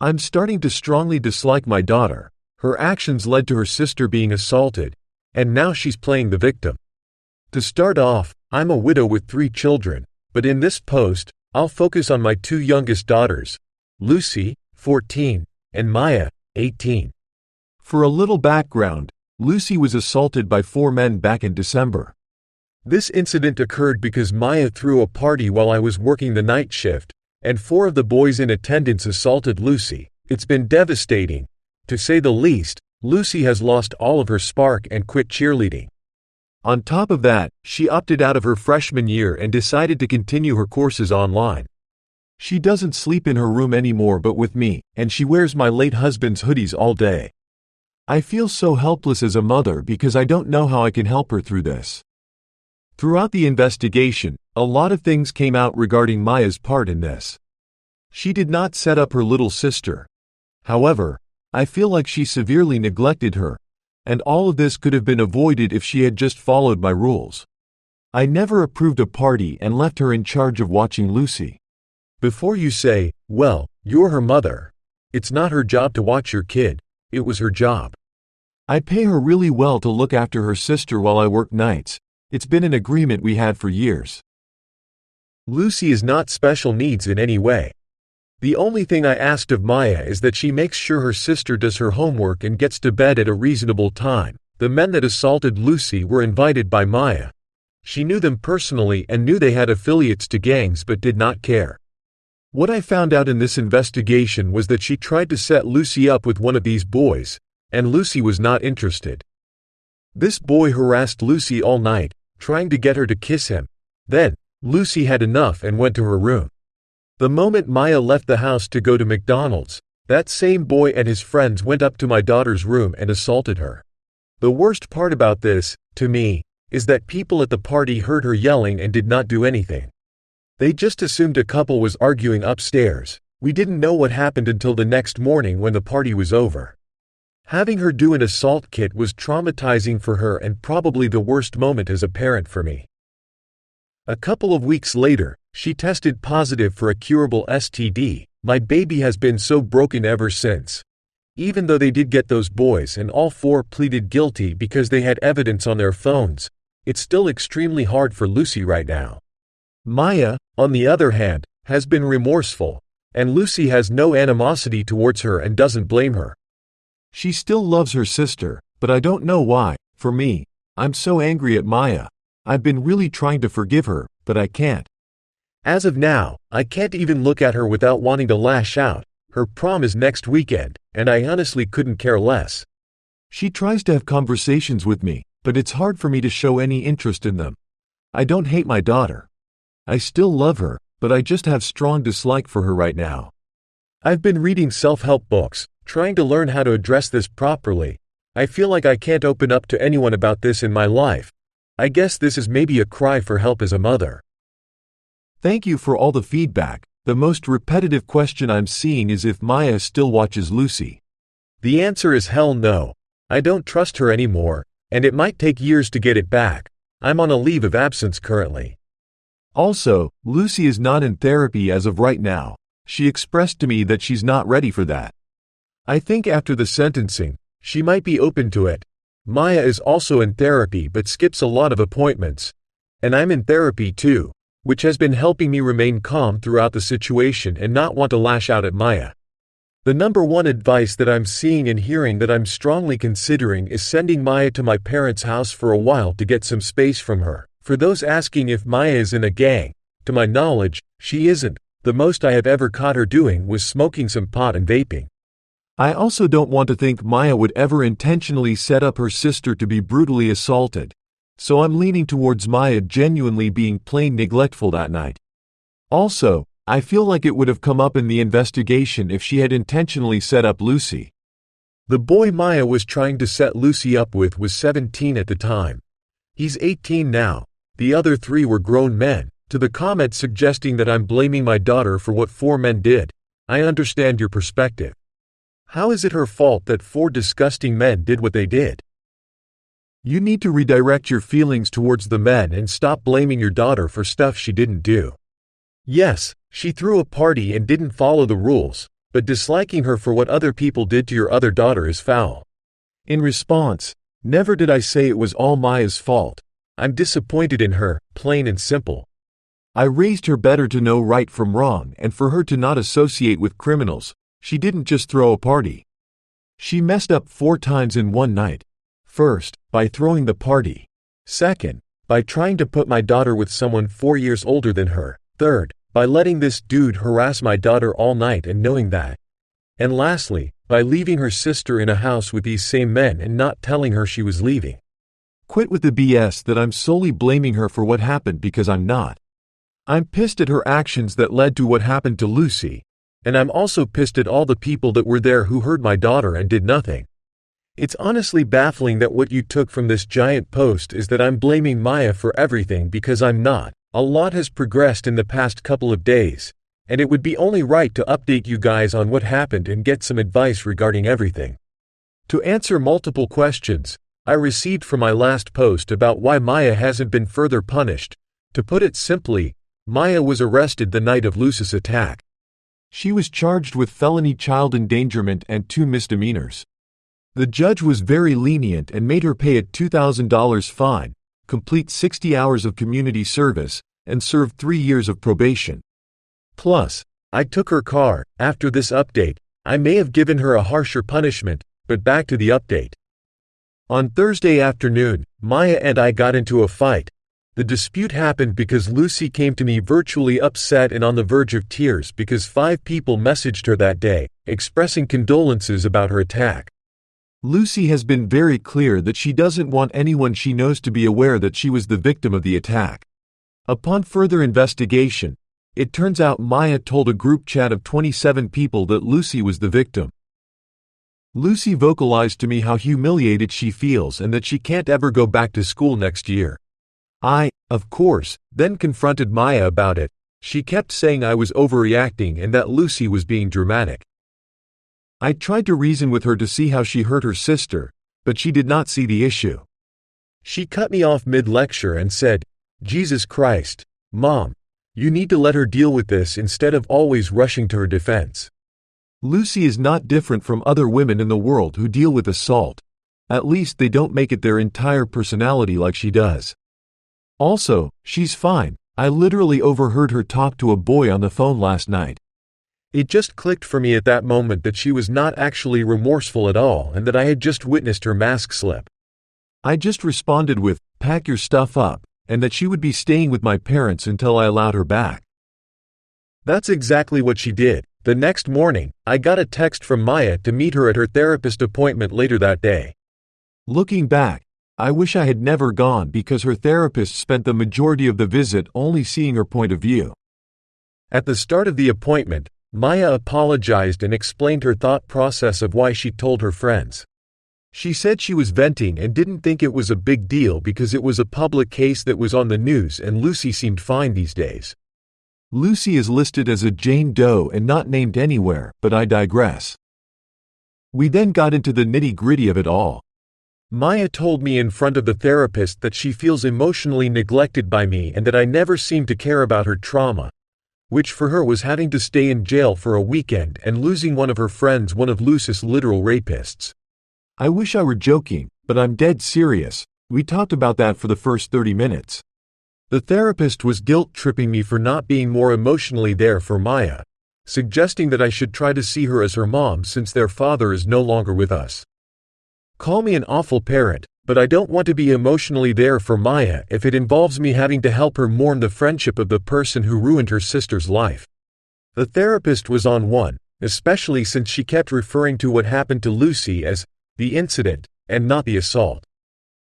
I'm starting to strongly dislike my daughter. Her actions led to her sister being assaulted, and now she's playing the victim. To start off, I'm a widow with 3 children, but in this post, I'll focus on my 2 youngest daughters, Lucy, 14, and Maya, 18. For a little background, Lucy was assaulted by 4 men back in December. This incident occurred because Maya threw a party while I was working the night shift, and 4 of the boys in attendance assaulted Lucy. It's been devastating. To say the least, Lucy has lost all of her spark and quit cheerleading. On top of that, she opted out of her freshman year and decided to continue her courses online. She doesn't sleep in her room anymore but with me, and she wears my late husband's hoodies all day. I feel so helpless as a mother because I don't know how I can help her through this. Throughout the investigation, a lot of things came out regarding Maya's part in this. She did not set up her little sister. However, I feel like she severely neglected her, and all of this could have been avoided if she had just followed my rules. I never approved a party and left her in charge of watching Lucy. Before you say, well, you're her mother, it's not her job to watch your kid, it was her job. I pay her really well to look after her sister while I work nights. It's been an agreement we had for years. Lucy is not special needs in any way. The only thing I asked of Maya is that she makes sure her sister does her homework and gets to bed at a reasonable time. The men that assaulted Lucy were invited by Maya. She knew them personally and knew they had affiliates to gangs but did not care. What I found out in this investigation was that she tried to set Lucy up with one of these boys, and Lucy was not interested. This boy harassed Lucy all night, trying to get her to kiss him. Then, Lucy had enough and went to her room. The moment Maya left the house to go to McDonald's, that same boy and his friends went up to my daughter's room and assaulted her. The worst part about this, to me, is that people at the party heard her yelling and did not do anything. They just assumed a couple was arguing upstairs. We didn't know what happened until the next morning when the party was over. Having her do an assault kit was traumatizing for her and probably the worst moment as a parent for me. A couple of weeks later, she tested positive for a curable STD. My baby has been so broken ever since. Even though they did get those boys and all 4 pleaded guilty because they had evidence on their phones, it's still extremely hard for Lucy right now. Maya, on the other hand, has been remorseful, and Lucy has no animosity towards her and doesn't blame her. She still loves her sister, but I don't know why. For me, I'm so angry at Maya. I've been really trying to forgive her, but I can't. As of now, I can't even look at her without wanting to lash out. Her prom is next weekend, and I honestly couldn't care less. She tries to have conversations with me, but it's hard for me to show any interest in them. I don't hate my daughter. I still love her, but I just have strong dislike for her right now. I've been reading self-help books, trying to learn how to address this properly. I feel like I can't open up to anyone about this in my life. I guess this is maybe a cry for help as a mother. Thank you for all the feedback. The most repetitive question I'm seeing is if Maya still watches Lucy. The answer is hell no. I don't trust her anymore, and it might take years to get it back. I'm on a leave of absence currently. Also, Lucy is not in therapy as of right now. She expressed to me that she's not ready for that. I think after the sentencing, she might be open to it. Maya is also in therapy but skips a lot of appointments. And I'm in therapy too, which has been helping me remain calm throughout the situation and not want to lash out at Maya. The number one advice that I'm seeing and hearing that I'm strongly considering is sending Maya to my parents' house for a while to get some space from her. For those asking if Maya is in a gang, to my knowledge, she isn't. The most I have ever caught her doing was smoking some pot and vaping. I also don't want to think Maya would ever intentionally set up her sister to be brutally assaulted. So I'm leaning towards Maya genuinely being plain neglectful that night. Also, I feel like it would have come up in the investigation if she had intentionally set up Lucy. The boy Maya was trying to set Lucy up with was 17 at the time. He's 18 now. The other 3 were grown men. To the comment suggesting that I'm blaming my daughter for what 4 men did, I understand your perspective. How is it her fault that 4 disgusting men did what they did? You need to redirect your feelings towards the men and stop blaming your daughter for stuff she didn't do. Yes, she threw a party and didn't follow the rules, but disliking her for what other people did to your other daughter is foul." In response, never did I say it was all Maya's fault. I'm disappointed in her, plain and simple. I raised her better to know right from wrong and for her to not associate with criminals. She didn't just throw a party. She messed up 4 times in one night. First, by throwing the party. Second, by trying to put my daughter with someone 4 years older than her. Third, by letting this dude harass my daughter all night and knowing that. And lastly, by leaving her sister in a house with these same men and not telling her she was leaving. Quit with the BS that I'm solely blaming her for what happened, because I'm not. I'm pissed at her actions that led to what happened to Lucy, and I'm also pissed at all the people that were there who heard my daughter and did nothing. It's honestly baffling that what you took from this giant post is that I'm blaming Maya for everything, because I'm not. A lot has progressed in the past couple of days, and it would be only right to update you guys on what happened and get some advice regarding everything. To answer multiple questions I received from my last post about why Maya hasn't been further punished, to put it simply, Maya was arrested the night of Lucy's attack. She was charged with felony child endangerment and 2 misdemeanors. The judge was very lenient and made her pay a $2,000 fine, complete 60 hours of community service, and serve 3 years of probation. Plus, I took her car. After this update, I may have given her a harsher punishment, but back to the update. On Thursday afternoon, Maya and I got into a fight. The dispute happened because Lucy came to me virtually upset and on the verge of tears because 5 people messaged her that day, expressing condolences about her attack. Lucy has been very clear that she doesn't want anyone she knows to be aware that she was the victim of the attack. Upon further investigation, it turns out Maya told a group chat of 27 people that Lucy was the victim. Lucy vocalized to me how humiliated she feels and that she can't ever go back to school next year. I, of course, then confronted Maya about it. She kept saying I was overreacting and that Lucy was being dramatic. I tried to reason with her to see how she hurt her sister, but she did not see the issue. She cut me off mid-lecture and said, "Jesus Christ, Mom, you need to let her deal with this instead of always rushing to her defense." Lucy is not different from other women in the world who deal with assault. At least they don't make it their entire personality like she does. Also, she's fine. I literally overheard her talk to a boy on the phone last night. It just clicked for me at that moment that she was not actually remorseful at all and that I had just witnessed her mask slip. I just responded with, "Pack your stuff up," and that she would be staying with my parents until I allowed her back. That's exactly what she did. The next morning, I got a text from Maya to meet her at her therapist appointment later that day. Looking back, I wish I had never gone because her therapist spent the majority of the visit only seeing her point of view. At the start of the appointment, Maya apologized and explained her thought process of why she told her friends. She said she was venting and didn't think it was a big deal because it was a public case that was on the news and Lucy seemed fine these days. Lucy is listed as a Jane Doe and not named anywhere, but I digress. We then got into the nitty-gritty of it all. Maya told me in front of the therapist that she feels emotionally neglected by me and that I never seem to care about her trauma, which for her was having to stay in jail for a weekend and losing one of her friends, one of Lucy's literal rapists. I wish I were joking, but I'm dead serious. We talked about that for the first 30 minutes. The therapist was guilt-tripping me for not being more emotionally there for Maya, suggesting that I should try to see her as her mom since their father is no longer with us. Call me an awful parent, but I don't want to be emotionally there for Maya if it involves me having to help her mourn the friendship of the person who ruined her sister's life. The therapist was on one, especially since she kept referring to what happened to Lucy as the incident and not the assault.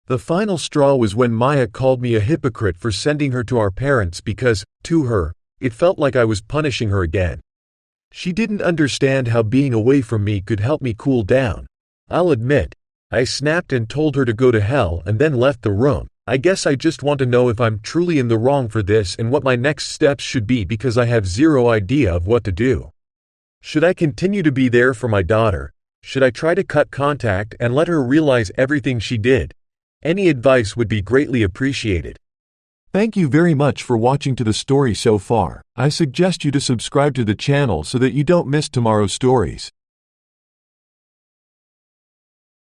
The final straw was when Maya called me a hypocrite for sending her to our parents because, to her, it felt like I was punishing her again. She didn't understand how being away from me could help me cool down. I'll admit, I snapped and told her to go to hell and then left the room. I guess I just want to know if I'm truly in the wrong for this and what my next steps should be because I have zero idea of what to do. Should I continue to be there for my daughter? Should I try to cut contact and let her realize everything she did? Any advice would be greatly appreciated. Thank you very much for watching to the story so far. I suggest you to subscribe to the channel so that you don't miss tomorrow's stories.